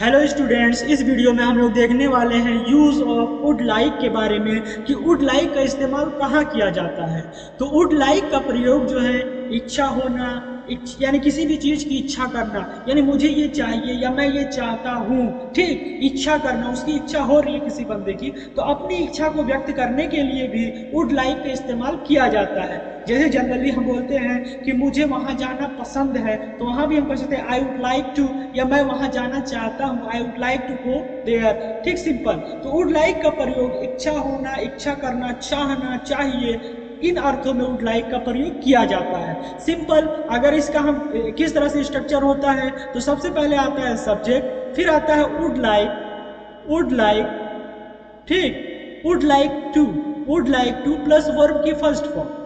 Hello students, इस video में हम लोग देखने वाले हैं यूज़ ऑफ वुड लाइक के बारे में कि वुड लाइक का इस्तेमाल कहाँ किया जाता है। तो वुड लाइक का प्रयोग जो है इच्छा होना, यानी किसी भी चीज़ की इच्छा करना, यानी मुझे ये चाहिए या मैं ये चाहता हूँ, ठीक, इच्छा करना, उसकी इच्छा हो रही है किसी बंदे की, तो अपनी इच्छा को व्यक्त करने के लिए भी वुड लाइक का इस्तेमाल किया जाता है। जैसे जनरली हम बोलते हैं कि मुझे वहाँ जाना पसंद है, तो वहाँ भी हम कह सकते हैं आई वुड लाइक टू, या मैं वहाँ जाना चाहता हूँ, I would like to go there. ठीक, सिंपल। तो वुड लाइक का प्रयोग इच्छा होना, इच्छा करना, चाहना, चाहिए, इन अर्थों में वुड लाइक का प्रयोग किया जाता है। सिंपल। अगर इसका हम किस तरह से स्ट्रक्चर होता है, तो सबसे पहले आता है सब्जेक्ट, फिर आता है वुड लाइक, वुड लाइक, ठीक, would like to, would like to plus verb की फर्स्ट फॉर्म।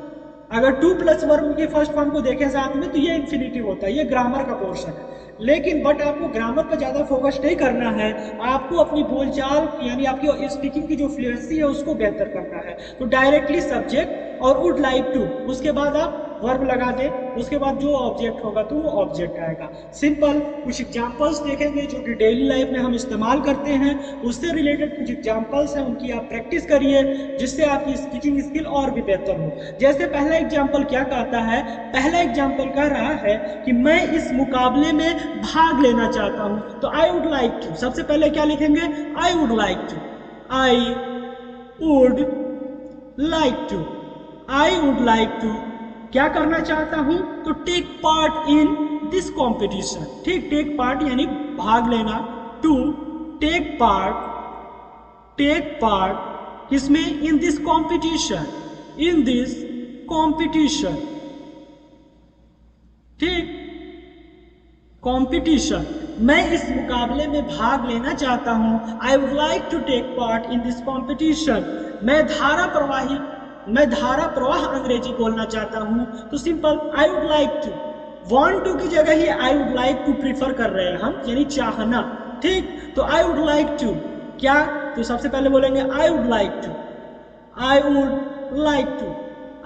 अगर टू प्लस वर्ब की फर्स्ट फॉर्म को देखें साथ में, तो ये इन्फिनिटिव होता है, ये ग्रामर का पोर्शन है। लेकिन बट आपको ग्रामर पर ज़्यादा फोकस नहीं करना है, आपको अपनी बोलचाल यानी आपकी स्पीकिंग की जो फ्लुएंसी है उसको बेहतर करना है। तो डायरेक्टली सब्जेक्ट और वुड लाइक टू, उसके बाद आप वर्ब लगा दे, उसके बाद जो ऑब्जेक्ट होगा तो वो ऑब्जेक्ट आएगा। सिंपल। कुछ एग्जांपल्स देखेंगे जो कि डेली लाइफ में हम इस्तेमाल करते हैं, उससे रिलेटेड कुछ एग्जांपल्स हैं, उनकी आप प्रैक्टिस करिए, जिससे आपकी स्पीकिंग स्किल और भी बेहतर हो। जैसे पहला एग्जांपल क्या कहता है, पहला एग्जांपल कह रहा है कि मैं इस मुकाबले में भाग लेना चाहता हूं, तो आई वुड लाइक टू, सबसे पहले क्या लिखेंगे, I would like to, I would like to, I would like to, क्या करना चाहता हूं, तो take part in this competition. ठीक, टेक पार्ट यानी भाग लेना, to take part, take part किसमें, in this competition, in this competition, ठीक, कॉम्पिटिशन, मैं इस मुकाबले में भाग लेना चाहता हूं, I would like to take part in this competition. मैं धारा प्रवाह अंग्रेजी बोलना चाहता हूं, तो simple, I would like to, want to की जगह ही I would like to prefer कर रहे हैं हम, यानी चाहना। ठीक, तो आई वुड लाइक टू क्या, तो सबसे पहले बोलेंगे I would like to, I would like to,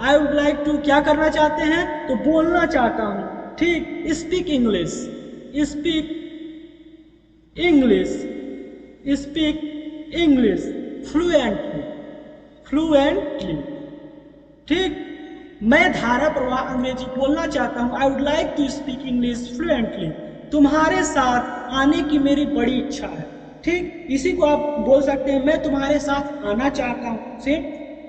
I would like to क्या करना चाहते हैं, तो बोलना चाहता हूं। ठीक, speak English, speak English, speak English fluently, fluently. ठीक, मैं धारा प्रवाह अंग्रेजी बोलना चाहता हूं, I would like to speak English fluently. तुम्हारे साथ आने की मेरी बड़ी इच्छा है। ठीक, इसी को आप बोल सकते हैं, मैं तुम्हारे साथ आना चाहता हूं। सेम,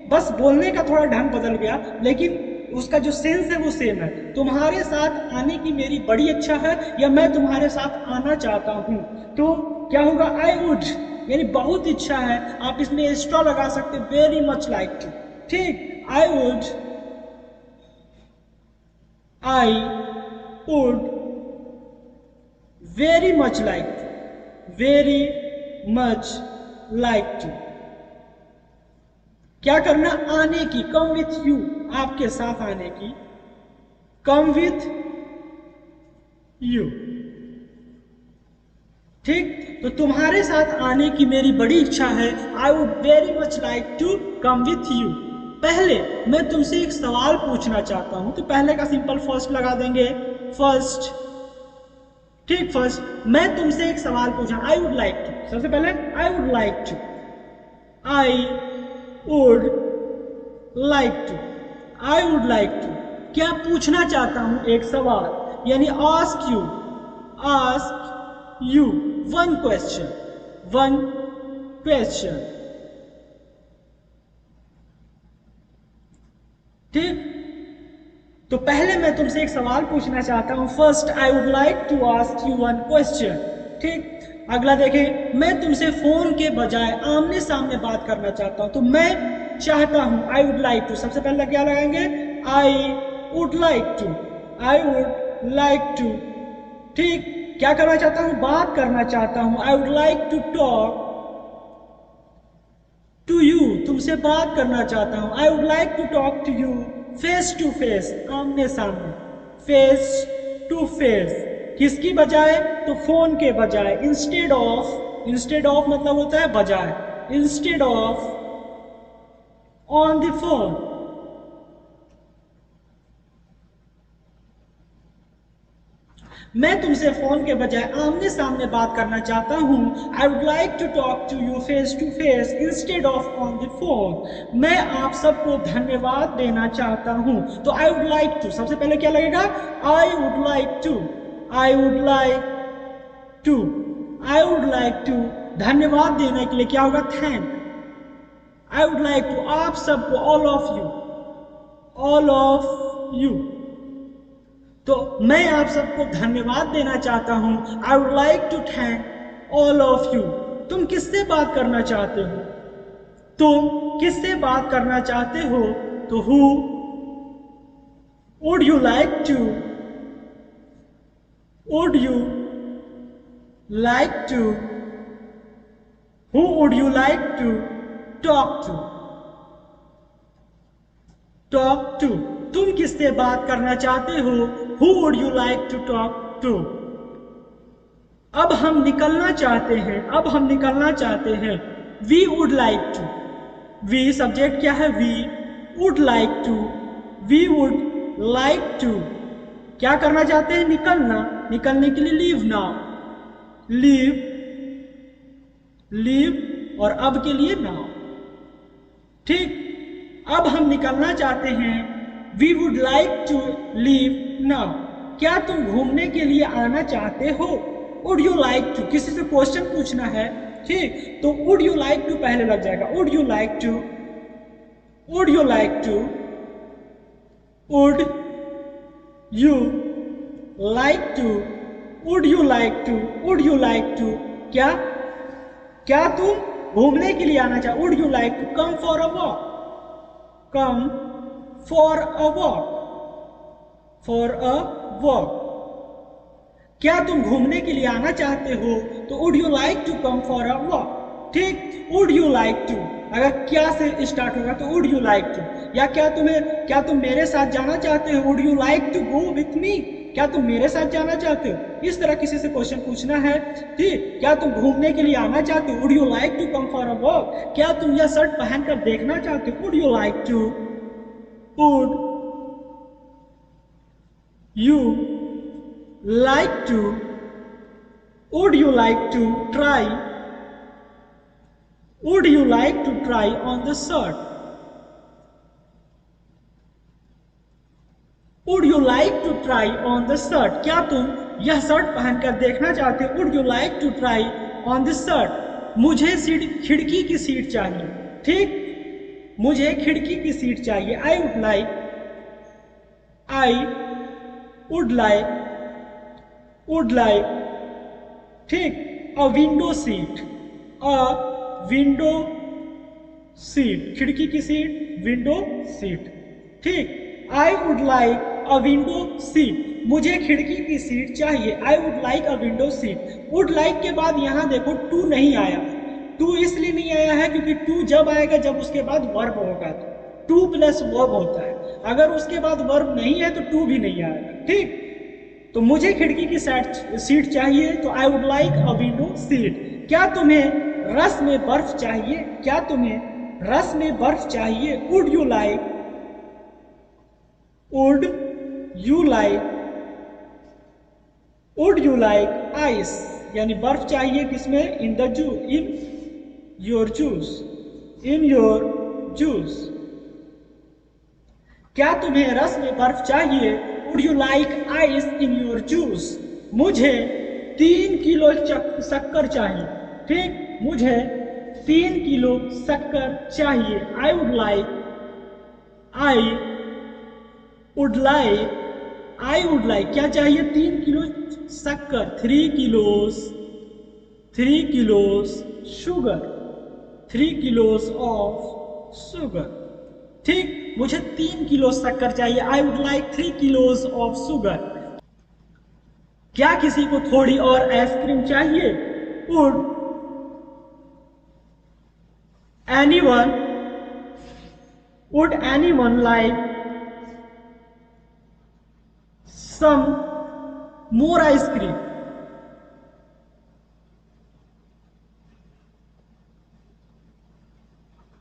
बस बोलने का थोड़ा ढंग बदल गया, लेकिन उसका जो सेंस है वो सेम है। तुम्हारे साथ आने की मेरी बड़ी इच्छा है, या मैं तुम्हारे साथ आना चाहता हूं, तो क्या होगा, आई वुड, यानी बहुत इच्छा है, आप इसमें एक्स्ट्रा लगा सकते, वेरी मच लाइक टू। ठीक, I would, I would very much like to, very much like to, क्या करना, आने की, कम विथ यू, आपके साथ आने की, कम विथ यू। ठीक, तो तुम्हारे साथ आने की मेरी बड़ी इच्छा है, I would very much like to come with you. पहले मैं तुमसे एक सवाल पूछना चाहता हूं, तो पहले का सिंपल फर्स्ट लगा देंगे, फर्स्ट। ठीक, फर्स्ट मैं तुमसे एक सवाल पूछा, आई वुड लाइक टू, सबसे पहले I would like to, I would like to, I would like to, क्या पूछना चाहता हूं, एक सवाल, यानी ask you, ask you one question, one question. ठीक, तो पहले मैं तुमसे एक सवाल पूछना चाहता हूं, first I would like to ask you one question. ठीक, अगला देखें, मैं तुमसे फोन के बजाय आमने सामने बात करना चाहता हूं, तो मैं चाहता हूं, आई वुड लाइक टू, सबसे पहले क्या लगाएंगे, I would like to, I would like to. ठीक, क्या करना चाहता हूं, बात करना चाहता हूं, I would like to talk to you, तुमसे बात करना चाहता हूं, I would like to talk to you face to face, आमने सामने, फेस टू फेस, किसकी बजाय, तो फोन के बजाय, इंस्टेड ऑफ, इंस्टेड ऑफ मतलब होता है बजाय, instead of on the phone. मैं तुमसे फोन के बजाय आमने सामने बात करना चाहता हूँ। I would like to talk to you face to face instead of on the phone. मैं आप सबको धन्यवाद देना चाहता हूँ। तो आई वुड लाइक टू, सबसे पहले क्या लगेगा? I would like to, I would like to, I would like to. धन्यवाद देने के लिए क्या होगा? Thank. I would like to, आप सबको, all of you, all of you. तो मैं आप सबको धन्यवाद देना चाहता हूं। I would like to thank all of you. तुम किससे बात करना चाहते हो? तुम किससे बात करना चाहते हो? तो who would you like to, would you like to, who would you like to talk to, talk to. तुम किससे बात करना चाहते हो? Who would you like to talk to? अब हम निकलना चाहते हैं, अब हम निकलना चाहते हैं। We would like to, we subject क्या है? We would like to, we would like to। क्या करना चाहते हैं? निकलना। निकलने के लिए leave now, leave, leave और अब के लिए now। ठीक, अब हम निकलना चाहते हैं। We would like to leave now। क्या तुम घूमने के लिए आना चाहते हो? Would you like to, किसी से क्वेश्चन पूछना है, ठीक, तो would you like to पहले लग जाएगा। Would you like to, would you like to, would you like to, would you like to, would you like to। क्या क्या तुम घूमने के लिए आना चाहते? Would you like to come for a walk, come for a walk, for a walk। क्या तुम घूमने के लिए आना चाहते हो? तो would you like to come for a walk। ठीक, would you like to अगर क्या से स्टार्ट होगा तो would you like to। या क्या तुम मेरे साथ जाना चाहते हो? would you like to go with me। क्या तुम मेरे साथ जाना चाहते हो? इस तरह किसी से क्वेश्चन पूछना है। ठीक, क्या तुम घूमने के लिए आना चाहते हो? would you like to come for a walk। क्या तुम यह शर्ट पहनकर देखना चाहते हो? would you like to, would you like to, would you like to try, would you like to try on the shirt, would you like to try on the shirt। क्या तुम यह शर्ट पहनकर देखना चाहते हो? would you like to try on the shirt। मुझे खिड़की की सीट चाहिए। ठीक, मुझे खिड़की की सीट चाहिए। I would like, I would like, would like। ठीक, a window seat, a window seat, खिड़की की सीट, विंडो सीट। ठीक, I would like a window seat, मुझे खिड़की की सीट चाहिए। I would like a window seat। would like के बाद यहाँ देखो to नहीं आया। to इसलिए नहीं आया है क्योंकि to जब आएगा जब उसके बाद वर्ब होगा, तो to प्लस वर्ब होता है। अगर उसके बाद वर्ब नहीं है तो to भी नहीं आएगा। ठीक, तो मुझे खिड़की की सीट चाहिए, तो आई would like a window seat. क्या तुम्हें रस में बर्फ चाहिए? क्या तुम्हें रस में बर्फ चाहिए? Would you like, would you like, would you like ice, यानी बर्फ चाहिए किसमें? In the juice, in your juice, in your juice. क्या तुम्हें रस में बर्फ चाहिए? Would you like ice in your juice. मुझे 3 किलो शक्कर चाहिए। ठीक, मुझे 3 किलो शक्कर चाहिए। I would like, I would like, I would like क्या चाहिए? 3 किलो शक्कर, 3 kilos, 3 kilos sugar, 3 kilos of sugar. ठीक, मुझे 3 किलो शक्कर चाहिए। I would like 3 kilos of sugar. क्या किसी को थोड़ी और आइसक्रीम चाहिए? Would anyone, would anyone like some more ice cream.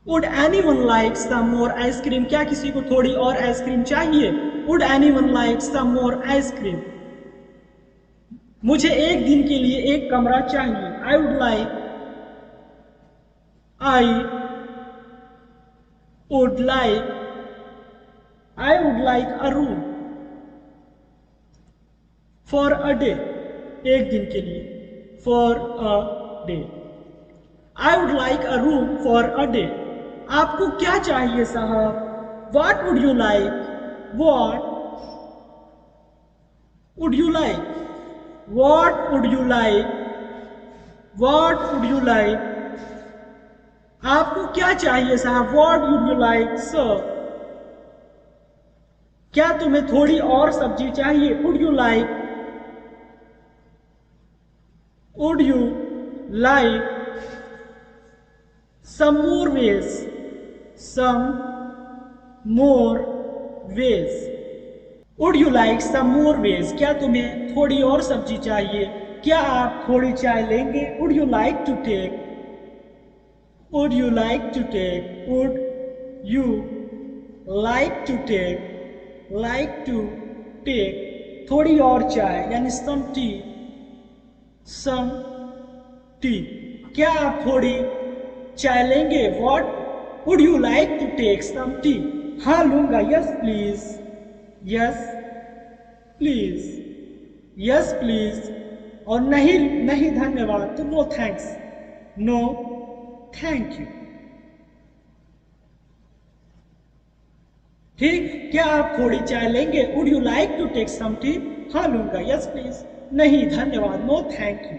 Would anyone like some more ice cream. क्या किसी को थोड़ी और आइसक्रीम चाहिए? Would anyone like some more ice cream. मुझे एक दिन के लिए एक कमरा चाहिए। I would like a room for a day. एक दिन के लिए, for a day. I would like a room for a day. आपको क्या चाहिए साहब? What would you like? What would you like? What would you like? What would you like? आपको क्या चाहिए साहब? What would you like, sir? क्या तुम्हें थोड़ी और सब्जी चाहिए? Would you like some more ways? Some more ways. Would you like some more ways? क्या तुम्हें थोड़ी और सब्जी चाहिए? क्या आप थोड़ी चाय लेंगे? Would you like to take? Would you like to take? Would you like to take? Like to take थोड़ी और चाय यानी some tea. Some tea. क्या आप थोड़ी चाय लेंगे? What would you like to take some tea? हाँ लूंगा। Yes please. Yes please. Yes please. और नहीं नहीं धन्यवाद तो no thanks. No thank you. ठीक, क्या आप थोड़ी चाय लेंगे? Would you like to take some tea? हाँ लूंगा। Yes please. नहीं धन्यवाद, नो थैंक यू।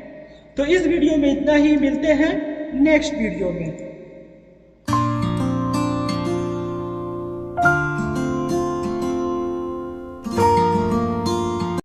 तो इस वीडियो में इतना ही, मिलते हैं नेक्स्ट वीडियो में।